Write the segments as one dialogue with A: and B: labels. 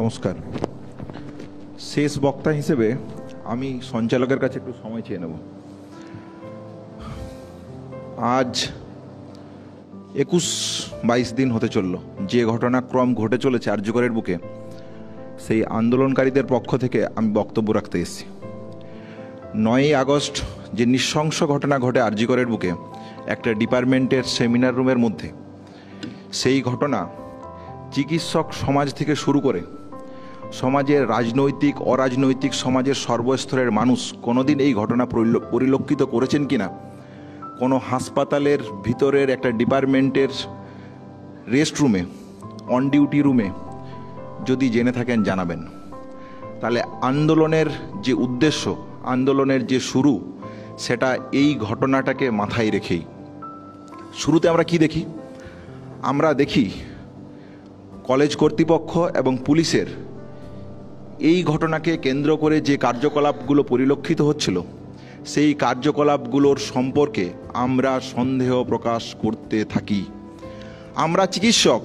A: নমস্কার। শেষ বক্তা হিসেবে আমি সঞ্চালকের কাছে একটু সময় চেয়ে নেব। আজ 21-22 দিন হতে চলল যে ঘটনাক্রম ঘটে চলেছে আরজিকরের বুকে, সেই আন্দোলনকারীদের পক্ষ থেকে আমি বক্তব্য রাখতে এসেছি। 9ই আগস্ট যে নৃশংস ঘটনা ঘটে আরজিকরের বুকে একটা ডিপার্টমেন্টের সেমিনার রুমের মধ্যে, সেই ঘটনা চিকিৎসক সমাজ থেকে শুরু করে সমাজের রাজনৈতিক অরাজনৈতিক সমাজের সর্বস্তরের মানুষ কোনোদিন এই ঘটনা পরিলক্ষিত করেছেন কিনা, কোনো হাসপাতালের ভিতরের একটা ডিপার্টমেন্টের রেস্ট রুমে, অন ডিউটি রুমে যদি জেনে থাকেন জানাবেন। তাহলে আন্দোলনের যে উদ্দেশ্য, আন্দোলনের যে শুরু, সেটা এই ঘটনাটাকে মাথায় রেখেই। শুরুতে আমরা কি দেখি? আমরা দেখি কলেজ কর্তৃপক্ষ এবং পুলিশের এই ঘটনাকে কেন্দ্র করে যে কার্যকলাপগুলো পরিলক্ষিত হচ্ছিল, সেই কার্যকলাপগুলোর সম্পর্কে আমরা সন্দেহ প্রকাশ করতে থাকি। আমরা চিকিৎসক,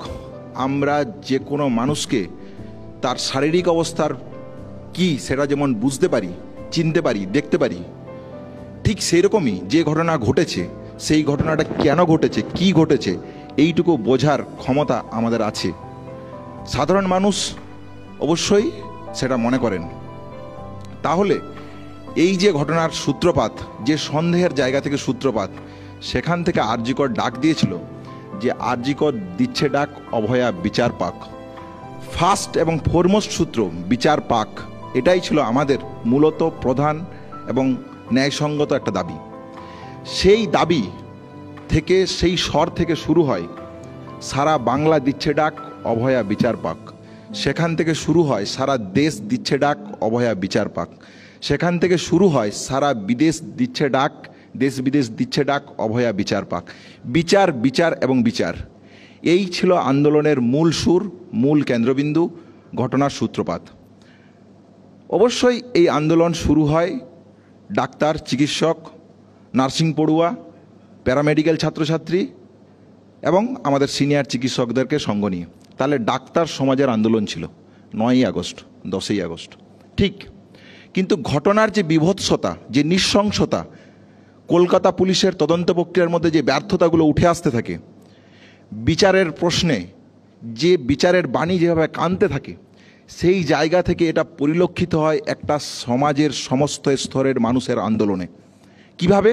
A: আমরা যে কোনো মানুষকে তার শারীরিক অবস্থার কি সেটা যেমন বুঝতে পারি, চিনতে পারি, দেখতে পারি, ঠিক সেই রকমই যে ঘটনা ঘটেছে, সেই ঘটনাটা কেন ঘটেছে, কি ঘটেছে, এইটুকু বোঝার ক্ষমতা আমাদের আছে। সাধারণ মানুষ অবশ্যই সেটা মনে করেন। তাহলে এই যে ঘটনার সূত্রপাত, যে সন্দেহের জায়গা থেকে সূত্রপাত, সেখান থেকে আরজিকর ডাক দিয়েছিল যে আরজিকর দিচ্ছে ডাক অভয়া বিচার পাক। ফার্স্ট এবং ফরমোস্ট সূত্র বিচার পাক, এটাই ছিল আমাদের মূলত প্রধান এবং ন্যায়সঙ্গত একটা দাবি। সেই দাবি থেকে, সেই স্বর থেকে শুরু হয় সারা বাংলা দিচ্ছে ডাক অভয়া বিচার পাক। সেখান থেকে শুরু হয় সারা দেশ দিচ্ছে ডাক অভয়া বিচার পাক। সেখান থেকে শুরু হয় সারা বিদেশ দিচ্ছে ডাক, দেশ বিদেশ দিচ্ছে ডাক অভয়া বিচার পাক। বিচার, বিচার এবং বিচার, এই ছিল আন্দোলনের মূল সুর, মূল কেন্দ্রবিন্দু, ঘটনার সূত্রপাত। অবশ্যই এই আন্দোলন শুরু হয় ডাক্তার, চিকিৎসক, নার্সিং পড়ুয়া, প্যারামেডিক্যাল ছাত্রছাত্রী এবং আমাদের সিনিয়র চিকিৎসকদেরকে সঙ্গ নিয়ে। তাহলে ডাক্তার সমাজের আন্দোলন ছিল 9ই আগস্ট, 10ই আগস্ট, ঠিক। কিন্তু ঘটনার যে বিভৎসতা, যে নৃশংসতা, কলকাতা পুলিশের তদন্ত প্রক্রিয়ার মধ্যে যে ব্যর্থতাগুলো উঠে আসতে থাকে, বিচারের প্রশ্নে যে বিচারের বাণী যেভাবে কানতে থাকে, সেই জায়গা থেকে এটা পরিলক্ষিত হয় একটা সমাজের সমস্ত স্তরের মানুষের আন্দোলনে। কিভাবে?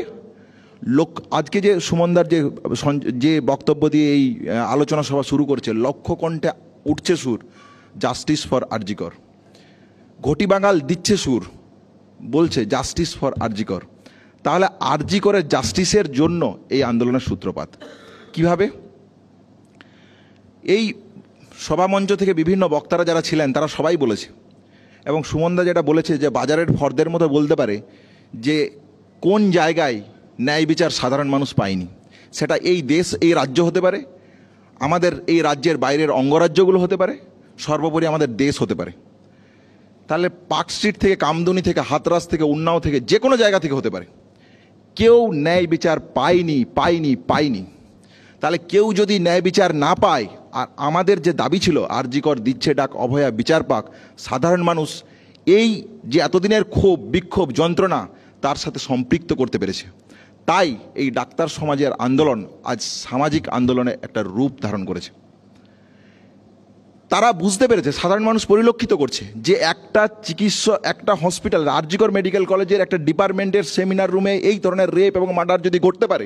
A: আজকে যে সুমনদার যে বক্তব্য দিয়ে এই আলোচনা সভা শুরু করছে, লক্ষ্য কণ্ঠে উঠছে সুর, জাস্টিস ফর আরজিকর। ঘটি বাঙাল দিচ্ছে সুর, বলছে জাস্টিস ফর আরজিকর। তাহলে আরজিকরের জাস্টিসের জন্য এই আন্দোলনের সূত্রপাত। কিভাবে? এই সভামঞ্চ থেকে বিভিন্ন বক্তারা যারা ছিলেন তারা সবাই বলেছে, এবং সুমনদা যেটা বলেছে যে বাজারের ফর্দের মতো বলতে পারে যে কোন জায়গায় ন্যায় বিচার সাধারণ মানুষ পায়নি। সেটা এই দেশ, এই রাজ্য হতে পারে, আমাদের এই রাজ্যের বাইরের অঙ্গরাজ্যগুলো হতে পারে, সর্বোপরি আমাদের দেশ হতে পারে। তাহলে পার্ক স্ট্রিট থেকে, কামদুনি থেকে, হাতরাস থেকে, উন্নাও থেকে, যে কোনো জায়গা থেকে হতে পারে। কেউ ন্যায় বিচার পায়নি, পায়নি, পায়নি। তাহলে কেউ যদি ন্যায় বিচার না পায়, আর আমাদের যে দাবি ছিল আরজিকর দিচ্ছে ডাক অভয়া বিচার পাক, সাধারণ মানুষ এই যে এতদিনের ক্ষোভ, বিক্ষোভ, যন্ত্রণা তার সাথে সম্পৃক্ত করতে পেরেছে। তাই এই ডাক্তার সমাজের আন্দোলন আজ সামাজিক আন্দোলনে একটা রূপ ধারণ করেছে। তারা বুঝতে পেরেছে, সাধারণ মানুষ পরিলক্ষিত করছে যে একটা চিকিৎসক, একটা হসপিটাল, আরজিকর মেডিকেল কলেজের একটা ডিপার্টমেন্টের সেমিনার রুমে এই ধরনের রেপ এবং মার্ডার যদি ঘটতে পারে,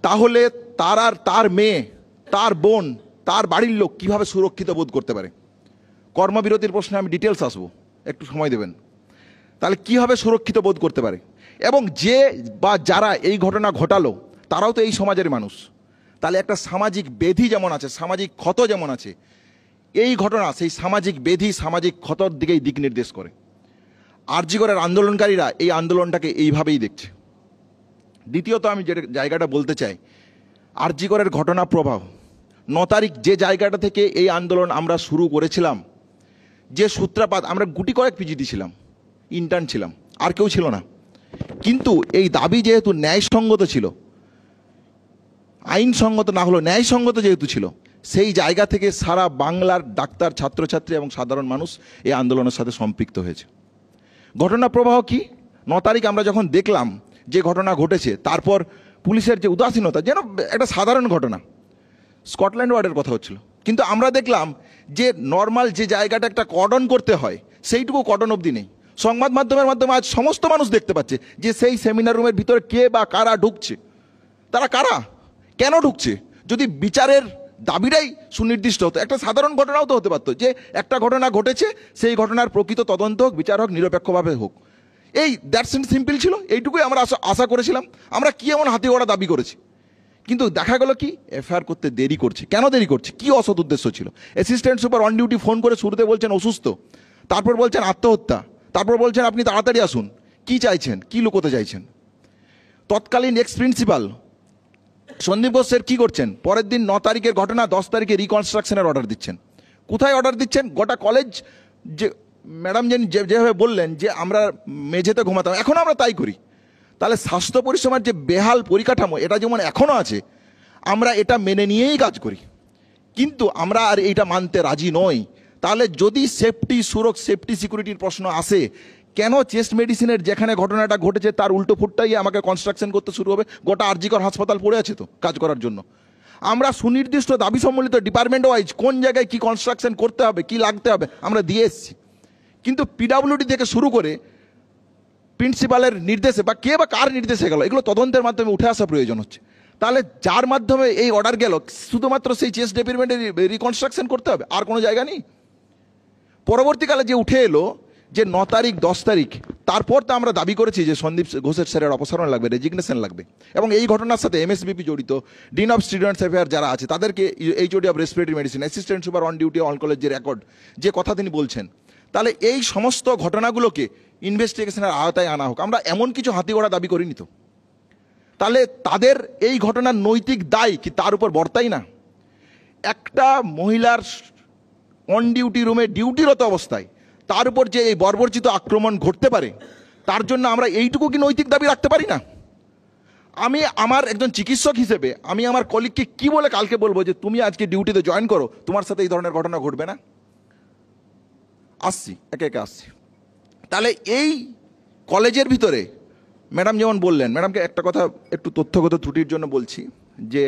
A: তাহলে তার আর তার মেয়ে, তার বোন, তার বাড়ির লোক কীভাবে সুরক্ষিত বোধ করতে পারে। কর্মবিরতির প্রশ্নে আমি ডিটেলস আসবো, একটু সময় দেবেন। তাহলে কীভাবে সুরক্ষিত বোধ করতে পারে, এবং যে বা যারা এই ঘটনা ঘটালো তারাও তো এই সমাজের মানুষ। তাহলে একটা সামাজিক বেধি যেমন আছে, সামাজিক ক্ষত যেমন আছে, এই ঘটনা সেই সামাজিক বেধি, সামাজিক ক্ষতর দিকেই দিক নির্দেশ করে। আরজিকরের আন্দোলনকারীরা এই আন্দোলনটাকে এইভাবেই দেখছে। দ্বিতীয়ত আমি যে জায়গাটা বলতে চাই, আরজিকরের ঘটনা প্রবাহ 9 তারিখ যে জায়গাটা থেকে এই আন্দোলন আমরা শুরু করেছিলাম, যে সূত্রপাত, আমরা গুটি কয়েক পিজিটি ছিলাম, ইন্টার্ন ছিলাম, আর কেউ ছিল না। কিন্তু এই দাবি যেহেতু ন্যায়সঙ্গত ছিল, আইনসঙ্গত না হলেও ন্যায়সঙ্গত যেহেতু ছিল, সেই জায়গা থেকে সারা বাংলার ডাক্তার, ছাত্রছাত্রী এবং সাধারণ মানুষ এই আন্দোলনের সাথে সম্পৃক্ত হয়েছে। ঘটনা প্রবাহ কি? 9 তারিখ আমরা যখন দেখলাম যে ঘটনা ঘটেছে, তারপর পুলিশের যে উদাসীনতা, যেন একটা সাধারণ ঘটনা, স্কটল্যান্ড ওয়ার্ডের কথা হচ্ছিল, কিন্তু আমরা দেখলাম যে নর্মাল যে জায়গাটা একটা কর্ডন করতে হয় সেইটুকু কর্ডন অবধি নেই। সংবাদ মাধ্যমের মাধ্যমে আজ সমস্ত মানুষ দেখতে পাচ্ছে যে সেই সেমিনার রুমের ভিতরে কে বা কারা ঢুকছে, তারা কারা, কেন ঢুকছে। যদি বিচারের দাবিটাই সুনির্দিষ্ট হতো, একটা সাধারণ ঘটনাও তো হতে পারতো, যে একটা ঘটনা ঘটেছে, সেই ঘটনার প্রকৃত তদন্ত হোক, বিচার হোক, নিরপেক্ষভাবে হোক। এই দ্যাটস সিম্পল ছিল, এইটুকুই আমরা আশা করেছিলাম। আমরা কি এমন হাতে গড়া দাবি করেছি? কিন্তু দেখা গেল কি, এফআইআর করতে দেরি করছে। কেন দেরি করছে? কি অসৎ উদ্দেশ্য ছিল? Assistant super on duty phone করে শুরুতে বলছেন অসুস্থ, তারপর বলছেন আত্মহত্যা, তারপর বলছেন আপনি তাড়াতাড়ি আসুন। কি চাইছেন? কি লুকোতে চাইছেন? তৎকালীন ex principal Sandip Ghosh sir কী করছেন? পরের দিন 9 তারিখের ঘটনা 10 তারিখে রিকনস্ট্রাকশনের অর্ডার দিচ্ছেন। কোথায় অর্ডার দিচ্ছেন? গোটা কলেজ, যে ম্যাডাম যেভাবে বললেন যে আমরা মেঝেতে ঘুমাতাম, এখনও আমরা তাই করি। তাহলে স্বাস্থ্য পরিষেবার যে বেহাল পরিকাঠামো, এটা যেমন এখনও আছে, আমরা এটা মেনে নিয়েই কাজ করি, কিন্তু আমরা আর এইটা মানতে রাজি নই। তাহলে যদি সেফটি সিকিউরিটির প্রশ্ন আসে, কেন চেস্ট মেডিসিনের যেখানে ঘটনাটা ঘটেছে তার উল্টো ফুটটাই আমাকে কনস্ট্রাকশন করতে শুরু হবে? গোটা আরজিকর হাসপাতাল পড়ে আছে তো কাজ করার জন্য। আমরা সুনির্দিষ্ট দাবি সম্বলিত ডিপার্টমেন্ট ওয়াইজ কোন জায়গায় কি কনস্ট্রাকশন করতে হবে, কি লাগতে হবে, আমরা দিয়ে এসেছি। কিন্তু পিডাব্লিউডি থেকে শুরু করে প্রিন্সিপালের নির্দেশে বা কে বা কার নির্দেশে গেল, এগুলো তদন্তের মাধ্যমে উঠে আসা প্রয়োজন হচ্ছে। তাহলে যার মাধ্যমে এই অর্ডার গেল, শুধুমাত্র সেই চেস্ট ডিপার্টমেন্টের রিকনস্ট্রাকশন করতে হবে, আর কোনো জায়গা নেই। পরবর্তীকালে যে উঠে এলো যে 9 তারিখ 10 তারিখ, তারপর তো আমরা দাবি করেছি যে সন্দীপ ঘোষের স্যারের অপসারণ লাগবে, রেজিগনেশন লাগবে, এবং এই ঘটনার সাথে এমএসবিপি জড়িত, ডিন অফ স্টুডেন্টস অ্যাফেয়ার যারা আছে তাদেরকে, HOD of respiratory medicine, assistant super on duty all college যে রেকর্ড, যে কথা তিনি বলছেন, তাহলে এই সমস্ত ঘটনাগুলোকে ইনভেস্টিগেশনের আওতায় আনা হোক। আমরা এমন কিছু হাতিগড়া দাবি করিনি তো। তাহলে তাদের এই ঘটনার নৈতিক দায় কি তার উপর বর্তাই না? একটা মহিলার অন ডিউটি রুমে ডিউটিরত অবস্থায় তার উপর যে এই বর্বরচিত আক্রমণ ঘটতে পারে, তার জন্য আমরা এইটুকু কি নৈতিক দাবি রাখতে পারি না? আমি আমার একজন চিকিৎসক হিসেবে আমি আমার কলিগকে কি বলে কালকে বলবো যে তুমি আজকে ডিউটিতে জয়েন করো, তোমার সাথে এই ধরনের ঘটনা ঘটবে না? আসছি, একে একে আসছি। তাহলে এই কলেজের ভিতরে ম্যাডাম যেমন বললেন, ম্যাডামকে একটা কথা একটু তথ্যগত ত্রুটির জন্য বলছি, যে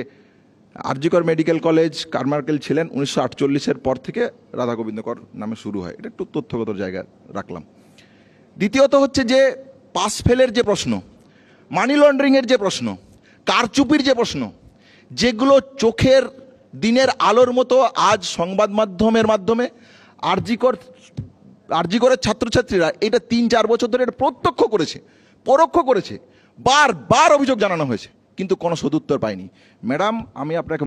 A: আরজিকর মেডিকেল কলেজ কারমার্কেল ছিলেন 1948-এর পর থেকে রাধা গোবিন্দ কর নামে শুরু হয়, এটা একটু তথ্যগত জায়গায় রাখলাম। দ্বিতীয়ত হচ্ছে যে পাস ফেলের যে প্রশ্ন, মানি লন্ডারিংয়ের যে প্রশ্ন, কারচুপির যে প্রশ্ন, যেগুলো চোখের দিনের আলোর মতো আজ সংবাদ মাধ্যমের মাধ্যমে আরজিকরের ছাত্রছাত্রীরা এটা 3-4 বছর ধরে এটা প্রত্যক্ষ করেছে, পরোক্ষ করেছে, বারবার অভিযোগ জানানো হয়েছে, কিন্তু কোনো সদুত্তর পায়নি। ম্যাডাম, আমি আপনাকে